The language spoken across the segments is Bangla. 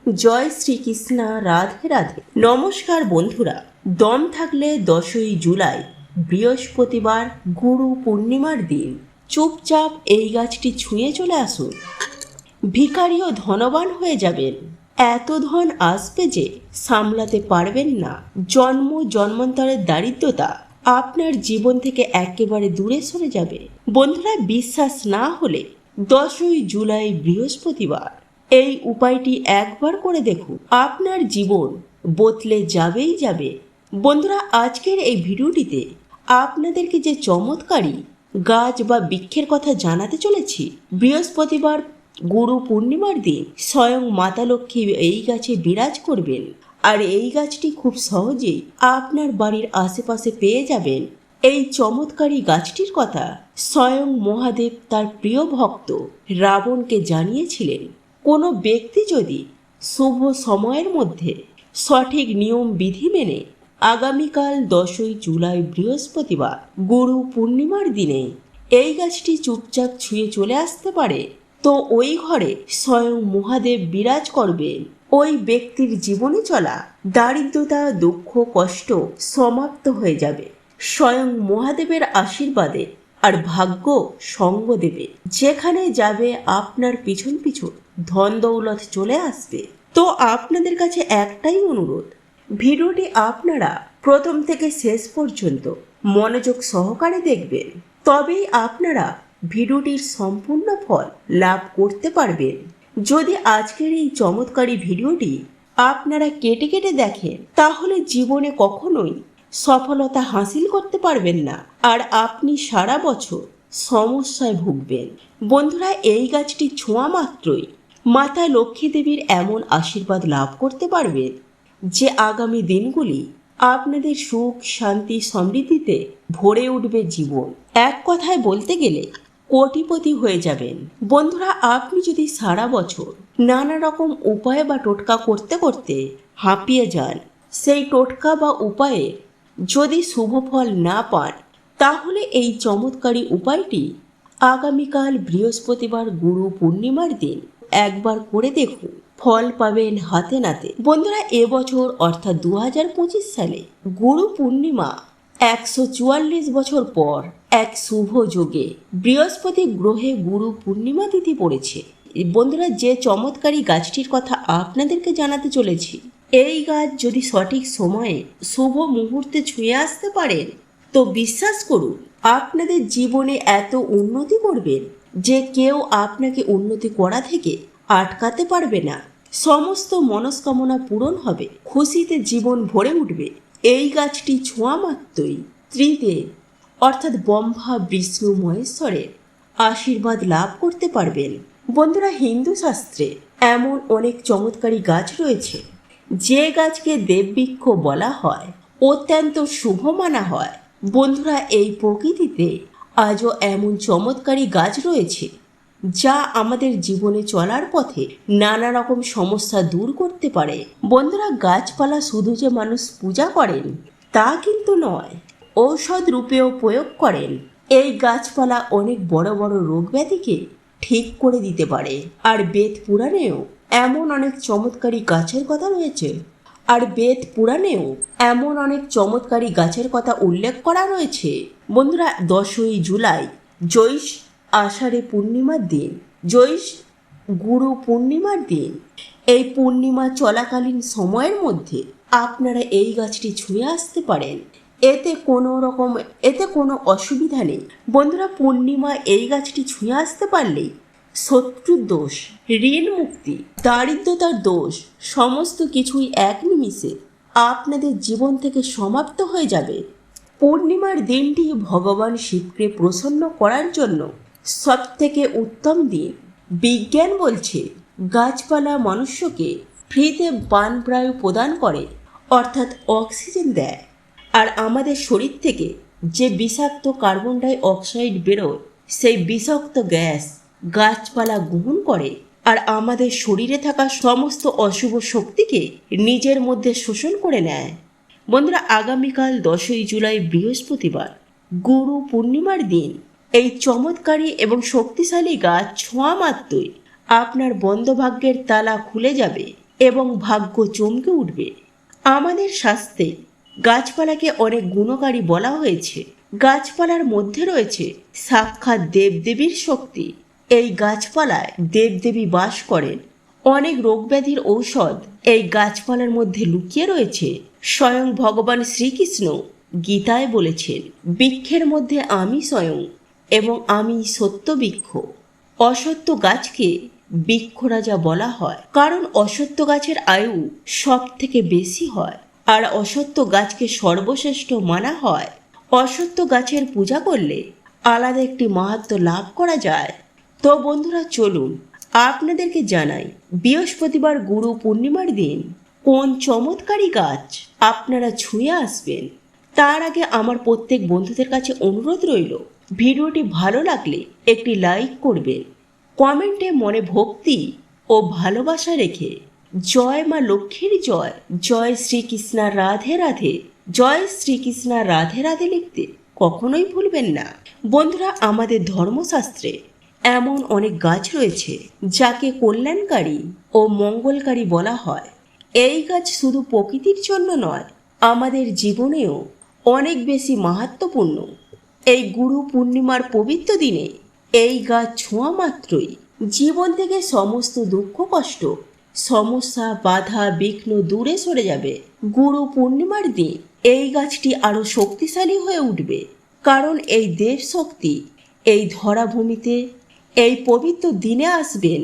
জয় শ্রীকৃষ্ণ, রাধে রাধে। নমস্কার বন্ধুরা, দম থাকলে 10ই জুলাই বৃহস্পতিবার গুরু পূর্ণিমার দিন চুপচাপ এই গাছটি ছুঁয়ে চলে আসুন। ভিখারিও ধনবান হয়ে যাবেন। এত ধন আসবে যে সামলাতে পারবেন না। জন্ম জন্মান্তরের দারিদ্রতা আপনার জীবন থেকে একেবারে দূরে সরে যাবে। বন্ধুরা, বিশ্বাস না হলে 10ই জুলাই বৃহস্পতিবার এই উপায়টি একবার করে দেখুন, আপনার জীবন বদলে যাবেই যাবে। বন্ধুরা, আজকের এই ভিডিওটিতে আপনাদেরকে যে চমৎকারী গাছ বা বৃক্ষের কথা জানাতে চলেছি, বৃহস্পতিবার গুরু পূর্ণিমার দিন স্বয়ং মাতা লক্ষ্মী এই গাছে বিরাজ করবেন। আর এই গাছটি খুব সহজেই আপনার বাড়ির আশেপাশে পেয়ে যাবেন। এই চমৎকারী গাছটির কথা স্বয়ং মহাদেব তার প্রিয় ভক্ত রাবণকে জানিয়েছিলেন। কোনো ব্যক্তি যদি শুভ সময়ের মধ্যে সঠিক নিয়ম বিধি মেনে আগামীকাল 10ই জুলাই বৃহস্পতিবার গুরু পূর্ণিমার দিনে এই গাছটি চুপচাপ ছুঁয়ে চলে আসতে পারে, তো ওই ঘরে স্বয়ং মহাদেব বিরাজ করবেন। ওই ব্যক্তির জীবনে চলা দারিদ্রতা, দুঃখ, কষ্ট সমাপ্ত হয়ে যাবে স্বয়ং মহাদেবের আশীর্বাদে। আর ভাগ্য সঙ্গ দেবে। যেখানে যাবে আপনার পিছন পিছন ধন দৌলত চলে আসবে। তো আপনাদের কাছে একটাই অনুরোধ, ভিডিওটি আপনারা প্রথম থেকে শেষ পর্যন্ত মনোযোগ সহকারে দেখবেন, তবেই আপনারা ভিডিওটির সম্পূর্ণ ফল লাভ করতে পারবেন। যদি আজকের এই চমৎকারী ভিডিওটি আপনারা কেটে কেটে দেখেন, তাহলে জীবনে কখনোই সফলতা হাসিল করতে পারবেন না, আর আপনি সারা বছর সমস্যায় ভুগবেন। বন্ধুরা, এই গাছটি ছোঁয়া মাত্রই মাতা লক্ষ্মী দেবীর এমন আশীর্বাদ লাভ করতে পারবেন যে আগামী দিনগুলি আপনাদের সুখ, শান্তি, সমৃদ্ধিতে ভরে উঠবে জীবন। এক কথায় বলতে গেলে কোটিপতি হয়ে যাবেন। বন্ধুরা, আপনি যদি সারা বছর নানা রকম উপায় বা টোটকা করতে করতে হাঁপিয়ে যান, সেই টোটকা বা উপায়ে যদি শুভ ফল না পান, তাহলে এই চমৎকারী উপায়টি আগামীকাল বৃহস্পতিবার গুরু পূর্ণিমার দিন একবার করে দেখুন, ফল পাবেন হাতে নাতে। বন্ধুরা, এবছর অর্থাৎ 2025 সালে গুরু পূর্ণিমা 144 বছর পর এক শুভ যোগে বৃহস্পতি গ্রহে গুরু পূর্ণিমা তিথি পড়েছে। বন্ধুরা, যে চমৎকারী গাছটির কথা আপনাদেরকে জানাতে চলেছি, এই গাছ যদি সঠিক সময়ে শুভ মুহূর্তে ছুঁয়ে আসতে পারেন, তো বিশ্বাস করুন আপনাদের জীবনে এত উন্নতি করবেন যে কেউ আপনাকে উন্নতি করা থেকে আটকাতে পারবে না। সমস্ত মনস্কামনা পূরণ হবে, খুশিতে জীবন ভরে উঠবে। এই গাছটি ছোঁয়া মাত্রই ত্রিদেব অর্থাৎ ব্রহ্মা, বিষ্ণু, মহেশ্বরের আশীর্বাদ লাভ করতে পারবেন। বন্ধুরা, হিন্দু শাস্ত্রে এমন অনেক চমৎকারী গাছ রয়েছে যে গাছকে দেববৃক্ষ বলা হয়, অত্যন্ত শুভ মানা হয়। বন্ধুরা, এই প্রকৃতিতে আজও এমন চমৎকারী গাছ রয়েছে যা আমাদের জীবনে চলার পথে নানা রকম সমস্যা দূর করতে পারে। বন্ধুরা, গাছপালা শুধু যে মানুষ পূজা করেন তা কিন্তু নয়, ঔষধ রূপেও প্রয়োগ করেন। এই গাছপালা অনেক বড় বড় রোগ ব্যাধিকে ঠিক করে দিতে পারে। আর বেদ পুরাণেও এমন অনেক চমৎকারী গাছের কথা রয়েছে গাছের কথা উল্লেখ করা রয়েছে। বন্ধুরা, 10ই জুলাই জ্যৈষ্ঠ আষাঢ়ে পূর্ণিমার দিন, জ্যৈষ্ঠ গুরু পূর্ণিমার দিন, এই পূর্ণিমা চলাকালীন সময়ের মধ্যে আপনারা এই গাছটি ছুঁয়ে আসতে পারেন। এতে কোনো অসুবিধা নেই। বন্ধুরা, পূর্ণিমা এই গাছটি ছুঁয়ে আসতে পারলেই শত্রুর দোষ, ঋণ মুক্তি, দারিদ্রতার দোষ সমস্ত কিছুই এক নিমিষে আপনাদের জীবন থেকে সমাপ্ত হয়ে যাবে। পূর্ণিমার দিনটি ভগবান শিবকে প্রসন্ন করার জন্য সবথেকে উত্তম দিন। বিজ্ঞান বলছে গাছপালা মানুষকে ফ্রিতে প্রাণবায়ু প্রদান করে, অর্থাৎ অক্সিজেন দেয়। আর আমাদের শরীর থেকে যে বিষাক্ত কার্বন ডাই অক্সাইড বেরোয়, সেই বিষাক্ত গ্যাস গাছপালা গ্রহণ করে আর আমাদের শরীরে থাকা সমস্ত অশুভ শক্তিকে নিজের মধ্যে শোষণ করে নেয়। বন্ধুরা, আগামীকাল 10ই জুলাই বৃহস্পতিবার গুরু পূর্ণিমার দিন এই চমৎকারী এবং শক্তিশালী গাছ ছোঁয়া মাত্রই আপনার বন্ধভাগ্যের তালা খুলে যাবে। এবং ভাগ্য চমকে উঠবে। আমাদের শাস্ত্রে গাছপালাকে অনেক গুণকারী বলা হয়েছে। গাছপালার মধ্যে রয়েছে সাক্ষাৎ দেবদেবীর শক্তি। এই গাছপালায় দেবদেবী বাস করেন। অনেক রোগব্যাধির ঔষধ এই গাছপালার মধ্যে লুকিয়ে রয়েছে। স্বয়ং ভগবান শ্রীকৃষ্ণ গীতায় বলেছেন, বৃক্ষের মধ্যে আমি স্বয়ং এবং আমি সত্য বৃক্ষ। অসত্য গাছকে বৃক্ষরাজা বলা হয়, কারণ অসত্য গাছের আয়ু সব থেকে বেশি হয় আর অসত্য গাছকে সর্বশ্রেষ্ঠ মানা হয়। অসত্য গাছের পূজা করলে আলাদা একটি মাহাত্ম্য লাভ করা যায়। তো বন্ধুরা, চলুন আপনাদেরকে জানাই বৃহস্পতিবার গুরু পূর্ণিমার দিন কোন চমৎকারী গাছ আপনারা ছুঁয়ে আসবেন। তার আগে আমার প্রত্যেক বন্ধুদের কাছে অনুরোধ রইল, ভিডিওটি ভালো লাগলে একটি লাইক করবেন, কমেন্টে মনে ভক্তি ও ভালোবাসা রেখে জয় মা লক্ষ্মীর জয়, জয় শ্রীকৃষ্ণ রাধে রাধে, জয় শ্রীকৃষ্ণ রাধে রাধে লিখতে কখনোই ভুলবেন না। বন্ধুরা, আমাদের ধর্মশাস্ত্রে এমন অনেক গাছ রয়েছে যাকে কল্যাণকারী ও মঙ্গলকারী বলা হয়। এই গাছ শুধু প্রকৃতির জন্য নয়, আমাদের জীবনেও অনেক বেশি মাহাত্ম্যপূর্ণ। এই গুরু পূর্ণিমার পবিত্র দিনে এই গাছ ছোঁয়া মাত্রই জীবন থেকে সমস্ত দুঃখ কষ্ট, সমস্যা, বাধা, বিঘ্ন দূরে সরে যাবে। গুরু পূর্ণিমার দিন এই গাছটি আরো শক্তিশালী হয়ে উঠবে, কারণ এই দেব শক্তি এই ধরাভূমিতে এই পবিত্র দিনে আসবেন।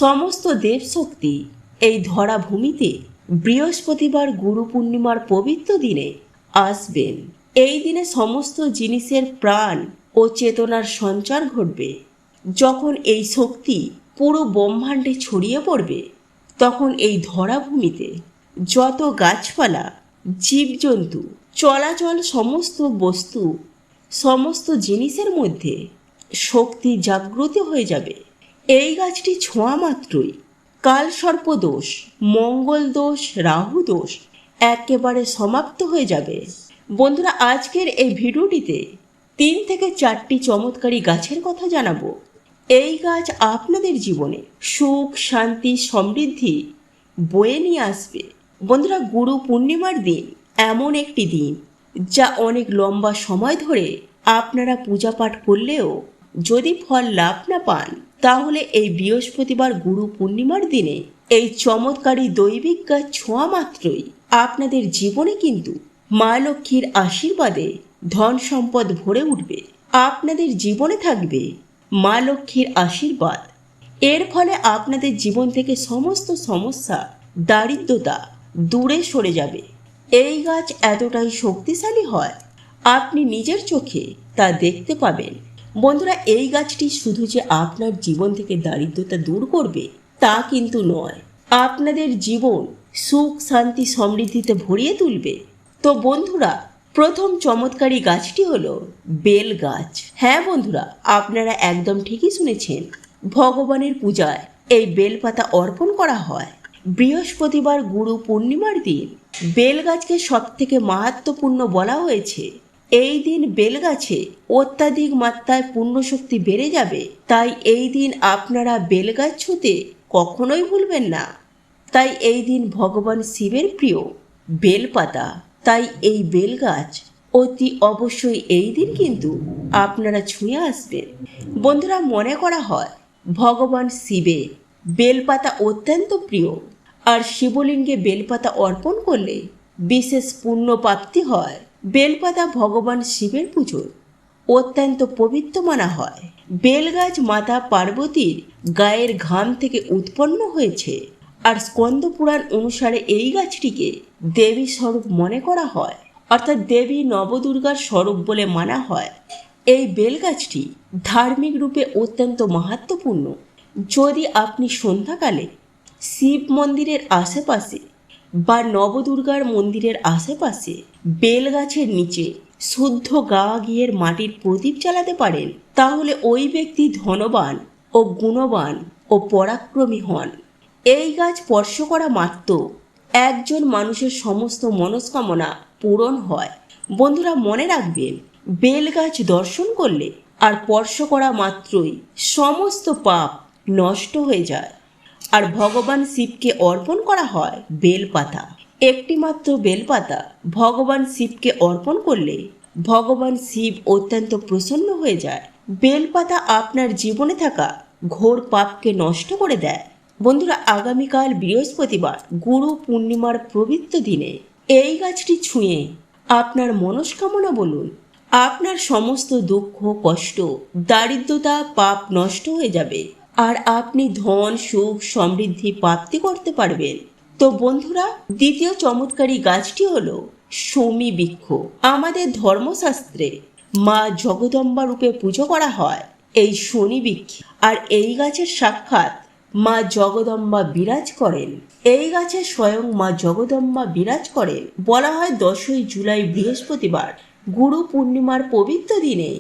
সমস্ত দেব শক্তি এই ধরাভূমিতে বৃহস্পতিবার গুরু পূর্ণিমার পবিত্র দিনে আসবেন। এই দিনে সমস্ত জিনিসের প্রাণ ও চেতনার সঞ্চার ঘটবে। যখন এই শক্তি পুরো ব্রহ্মাণ্ডে ছড়িয়ে পড়বে, তখন এই ধরাভূমিতে যত গাছপালা, জীবজন্তু, চলাচল সমস্ত বস্তু, সমস্ত জিনিসের মধ্যে শক্তি জাগ্রত হয়ে যাবে। এই গাছটি ছোঁয়া মাত্রই কালসর্প দোষ, মঙ্গল দোষ, রাহু দোষ একেবারে সমাপ্ত হয়ে যাবে। বন্ধুরা, আজকের এই ভিডিওটিতে 3 থেকে 4টি চমৎকারী গাছের কথা জানাবো। এই গাছ আপনাদের জীবনে সুখ, শান্তি, সমৃদ্ধি বয়ে নিয়ে আসবে। বন্ধুরা, গুরু পূর্ণিমার দিন এমন একটি দিন যা অনেক লম্বা সময় ধরে আপনারা পূজা পাঠ করলেও যদি ফল লাভ না পান, তাহলে এই বৃহস্পতিবার গুরু পূর্ণিমার দিনে এই চমৎকারী দৈবিক গাছ ছোঁয়া মাত্রই আপনাদের জীবনে কিন্তু মা লক্ষ্মীর আশীর্বাদে ধন সম্পদ ভরে উঠবে। আপনাদের জীবনে থাকবে মা লক্ষ্মীর আশীর্বাদ। এর ফলে আপনাদের জীবন থেকে সমস্ত সমস্যা, দারিদ্রতা দূরে সরে যাবে। এই গাছ এতটাই শক্তিশালী হয়, আপনি নিজের চোখে তা দেখতে পাবেন। বন্ধুরা, এই গাছটি শুধু যে আপনার জীবন থেকে দারিদ্রতা দূর করবে তা কিন্তু নয়, আপনাদের জীবন সুখ, শান্তি, সমৃদ্ধিতে ভরিয়ে তুলবে। তো বন্ধুরা, প্রথম চমৎকারী গাছটি হলো বেল গাছ। হ্যাঁ বন্ধুরা, আপনারা একদম ঠিকই শুনেছেন, ভগবানের পূজায় এই বেলপাতা অর্পণ করা হয়। বৃহস্পতিবার গুরু পূর্ণিমার দিন বেল গাছকে সব থেকে মাহাত্ম্যপূর্ণ বলা হয়েছে। এই দিন বেল গাছে অত্যাধিক মাত্রায় পুণ্যশক্তি বেড়ে যাবে, তাই এই দিন আপনারা বেল গাছ ছুঁতে কখনোই ভুলবেন না। তাই এই দিন ভগবান শিবের প্রিয় বেলপাতা, তাই এই বেল গাছ অতি অবশ্যই এই দিন কিন্তু আপনারা ছুঁয়ে আসবেন। বন্ধুরা, মনে করা হয় ভগবান শিবের বেলপাতা অত্যন্ত প্রিয়, আর শিবলিঙ্গে বেলপাতা অর্পণ করলে বিশেষ পুণ্য প্রাপ্তি হয়। বেলপাতা ভগবান শিবের পুজোর অত্যন্ত পবিত্র মানা হয়। বেলগাছ মাতা পার্বতীর গায়ের ঘাম থেকে উৎপন্ন হয়েছে, আর স্কন্দ পুরাণ অনুসারে এই গাছটিকে দেবী স্বরূপ মনে করা হয়, অর্থাৎ দেবী নবদুর্গার স্বরূপ বলে মানা হয়। এই বেলগাছটি ধার্মিক রূপে অত্যন্ত মাহাত্ম্যপূর্ণ। যদি আপনি সন্ধ্যাকালে শিব মন্দিরের আশেপাশে বা নবদুর্গার মন্দিরের আশেপাশে বেলগাছের নিচে শুদ্ধ গাওয়া ঘিয়ের মাটির প্রদীপ জ্বালাতে পারেন, তাহলে ওই ব্যক্তি ধনবান ও গুণবান ও পরাক্রমী হন। এই গাছ স্পর্শ করা মাত্র একজন মানুষের সমস্ত মনস্কামনা পূরণ হয়। বন্ধুরা, মনে রাখবেন, বেল গাছ দর্শন করলে আর স্পর্শ করা মাত্রই সমস্ত পাপ নষ্ট হয়ে যায়। আর ভগবান শিবকে অর্পণ করা হয় বেলপাতা। একটি মাত্র বেলপাতা ভগবান শিবকে অর্পণ করলে ভগবান শিব অত্যন্ত প্রসন্ন হয়ে যায়। বেলপাতা আপনার জীবনে থাকা ঘোর পাপকে নষ্ট করে দেয়। বন্ধুরা, আগামীকাল বৃহস্পতিবার গুরু পূর্ণিমার পবিত্র দিনে এই গাছটি ছুঁয়ে আপনার মনস্কামনা বলুন। আপনার সমস্ত দুঃখ, কষ্ট, দারিদ্রতা, পাপ নষ্ট হয়ে যাবে আর আপনি ধন, সুখ, সমৃদ্ধি প্রাপ্তি করতে পারবেন। তো বন্ধুরা, দ্বিতীয় চমৎকারী গাছটি হলো শমী বৃক্ষ। আমাদের ধর্মশাস্ত্রে মা জগদম্বা রূপে পুজো করা হয় এই শনি বৃক্ষ। আর এই গাছের সাক্ষাৎ মা জগদম্বা বিরাজ করেন। এই গাছে স্বয়ং মা জগদম্বা বিরাজ করেন। বলা হয় 10ই জুলাই বৃহস্পতিবার গুরু পূর্ণিমার পবিত্র দিনে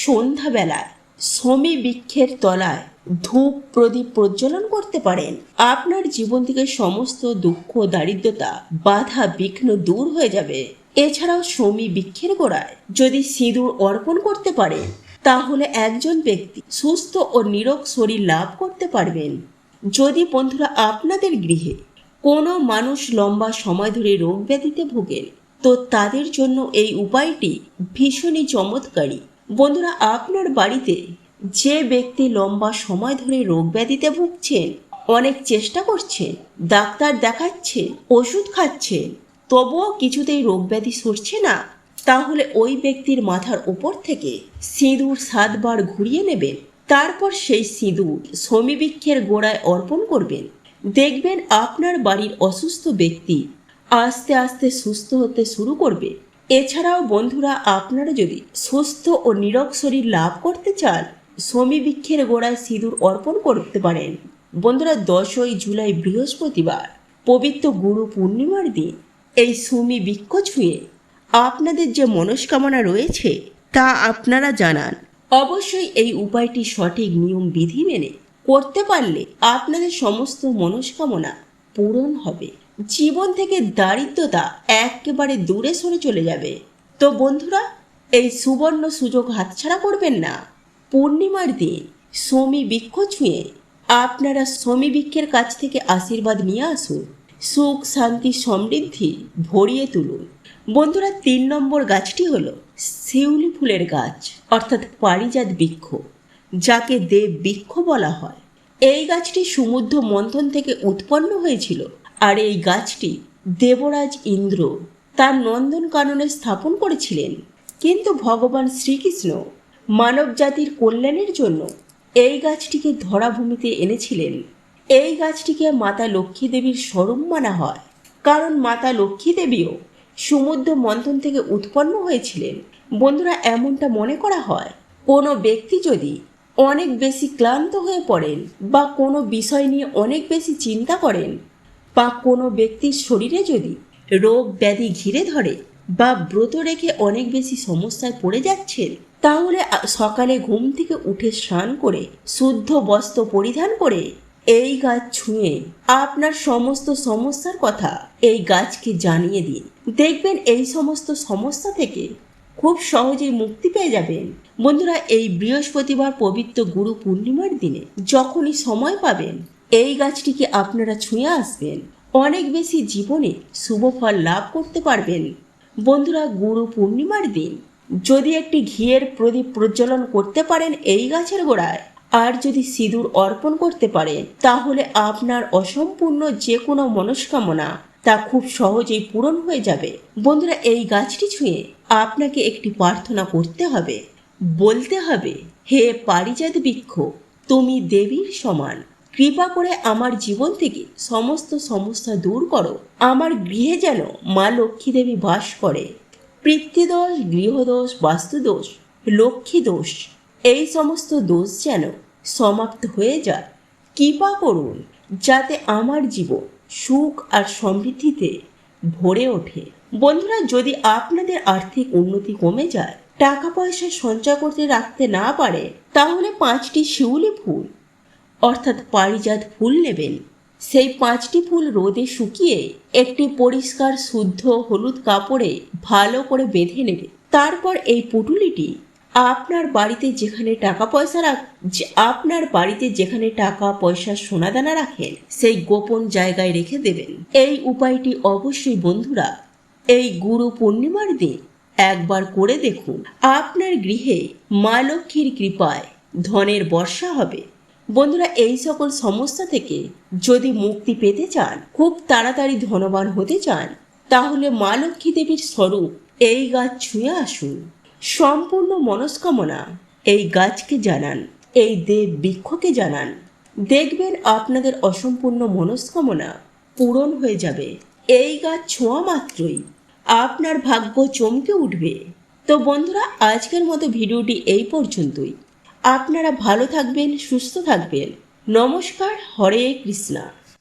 সন্ধ্যাবেলায় শমী বৃক্ষের তলায় ধূপ প্রদীপ প্রজ্বলন করতে পারেন। আপনার জীবন থেকে সমস্ত দুঃখ, দারিদ্রতা, বাধা বিঘ্ন দূর হয়ে যাবে। এছাড়াও শমী বৃক্ষের গোড়ায় যদি সিঁদুর অর্পণ করতে পারেন তাহলে একজন ব্যক্তি সুস্থ ও নিরোগ শরীর লাভ করতে পারবেন। যদি বন্ধুরা আপনাদের গৃহে কোনো মানুষ লম্বা সময় ধরে রোগ ব্যাধিতে ভোগেন তো তাদের জন্য এই উপায়টি ভীষণই চমৎকারী। বন্ধুরা, আপনার বাড়িতে যে ব্যক্তি লম্বা সময় ধরে রোগ ব্যাধিতে ভুগছেন, অনেক চেষ্টা করছেন, ডাক্তার দেখাচ্ছেন, ওষুধ খাচ্ছেন, তবুও কিছুতেই রোগ ব্যাধি সরছে না, তাহলে ওই ব্যক্তির মাথার উপর থেকে সিঁদুর 7 বার ঘুরিয়ে নেবেন। তারপর সেই সিঁদুর শমী বৃক্ষের গোড়ায় অর্পণ করবেন। দেখবেন আপনার বাড়ির অসুস্থ ব্যক্তি আস্তে আস্তে সুস্থ হতে শুরু করবে। এছাড়াও বন্ধুরা, আপনারা যদি সুস্থ ও নিরোগ শরীর লাভ করতে চান, শমী বৃক্ষের গোড়ায় সিঁদুর অর্পণ করতে পারেন। বন্ধুরা, 10ই জুলাই বৃহস্পতিবার পবিত্র গুরু পূর্ণিমার দিন এই শমী বৃক্ষ ছুঁয়ে আপনাদের যে মনস্কামনা রয়েছে তা আপনারা জানান। অবশ্যই এই উপায়টি সঠিক নিয়ম বিধি মেনে করতে পারলে আপনাদের সমস্ত মনস্কামনা পূরণ হবে। জীবন থেকে দারিদ্রতা একেবারে দূরে সরে চলে যাবে। তো বন্ধুরা, এই সুবর্ণ সুযোগ হাতছাড়া করবেন না। পূর্ণিমার দিন শমী বৃক্ষ ছুঁয়ে আপনারা শমী বৃক্ষের কাছ থেকে আশীর্বাদ নিয়ে আসুন। সুখ, শান্তি, সমৃদ্ধি ভরিয়ে তুলুন। বন্ধুরা, 3 নম্বর গাছটি হলো শিউলি ফুলের গাছ, অর্থাৎ পারিজাত বৃক্ষ, যাকে দেব বৃক্ষ বলা হয়। এই গাছটি সমুদ্র মন্থন থেকে উৎপন্ন হয়েছিল। আর এই গাছটি দেবরাজ ইন্দ্র তার নন্দন কাননে স্থাপন করেছিলেন। কিন্তু ভগবান শ্রীকৃষ্ণ মানব জাতির কল্যাণের জন্য এই গাছটিকে ধরাভূমিতে এনেছিলেন। এই গাছটিকে মাতা লক্ষ্মী দেবীর স্বরূপ মানা হয়, কারণ মাতা লক্ষ্মী দেবীও সমুদ্র মন্থন থেকে উৎপন্ন হয়েছিলেন। বন্ধুরা, এমনটা মনে করা হয় কোনো ব্যক্তি যদি অনেক বেশি ক্লান্ত হয়ে পড়েন বা কোনো বিষয় নিয়ে অনেক বেশি চিন্তা করেন বা কোনো ব্যক্তির শরীরে যদি রোগ ব্যাধি ঘিরে ধরে বা ব্রত রেখে অনেক বেশি সমস্যায় পড়ে যাচ্ছেন, তাহলে সকালে ঘুম থেকে উঠে স্নান করে শুদ্ধ বস্ত্র পরিধান করে এই গাছ ছুঁয়ে আপনার সমস্ত সমস্যার কথা এই গাছকে জানিয়ে দিন। দেখবেন এই সমস্ত সমস্যা থেকে খুব সহজেই মুক্তি পেয়ে যাবেন। বন্ধুরা, এই বৃহস্পতিবার পবিত্র গুরু পূর্ণিমার দিনে যখনই সময় পাবেন এই গাছটিকে আপনারা ছুঁয়ে আসবেন। অনেক বেশি জীবনে শুভ ফল লাভ করতে পারবেন। বন্ধুরা, গুরু পূর্ণিমার দিন যদি একটি ঘিয়ের প্রদীপ প্রজ্বলন করতে পারেন এই গাছের গোড়ায়, আর যদি সিঁদুর অর্পণ করতে পারেন, তাহলে আপনার অসম্পূর্ণ যে কোনো মনস্কামনা তা খুব সহজেই পূরণ হয়ে যাবে। বন্ধুরা, এই গাছটি ছুঁয়ে আপনাকে একটি প্রার্থনা করতে হবে। বলতে হবে, হে পারিজাত বৃক্ষ, তুমি দেবীর সমান, কৃপা করে আমার জীবন থেকে সমস্ত সমস্যা দূর করো। আমার গৃহে যেন মা লক্ষ্মী দেবী বাস করে। পিতৃদোষ, গৃহদোষ, বাস্তুদোষ, লক্ষ্মী দোষ, এই সমস্ত দোষ যেন সমাপ্ত হয়ে যায়। কৃপা করুন যাতে আমার জীবন সুখ আর সমৃদ্ধিতে ভরে ওঠে। বন্ধুরা, যদি আপনাদের আর্থিক উন্নতি কমে যায়, টাকা পয়সা সঞ্চয় করতে রাখতে না পারে, তাহলে 5টি শিউলি ফুল অর্থাৎ পারিজাত ফুল নেবেন। সেই 5টি ফুল রোদে শুকিয়ে একটি পরিষ্কার শুদ্ধ হলুদ কাপড়ে ভালো করে বেঁধে নেবে। তারপর এই পুটুলিটি আপনার বাড়িতে যেখানে আপনার বাড়িতে যেখানে টাকা পয়সা সোনাদানা রাখেন সেই গোপন জায়গায় রেখে দেবেন। এই উপায়টি অবশ্যই বন্ধুরা এই গুরু পূর্ণিমার দিন একবার করে দেখুন। আপনার গৃহে মা লক্ষ্মীর কৃপায় ধনের বর্ষা হবে। বন্ধুরা, এই সকল সমস্যা থেকে যদি মুক্তি পেতে চান, খুব তাড়াতাড়ি ধনবান হতে চান, তাহলে মা লক্ষ্মী দেবীর স্বরূপ এই গাছ ছুঁয়ে আসুন। সম্পূর্ণ মনস্কামনা এই গাছকে জানান, এই দেব বৃক্ষকে জানান। দেখবেন আপনাদের অসম্পূর্ণ মনস্কামনা পূরণ হয়ে যাবে। এই গাছ ছোঁয়া মাত্রই আপনার ভাগ্য চমকে উঠবে। তো বন্ধুরা, আজকের মতো ভিডিওটি এই পর্যন্তই। আপনারা ভালো থাকবেন, সুস্থ থাকবেন। নমস্কার। হরে কৃষ্ণা।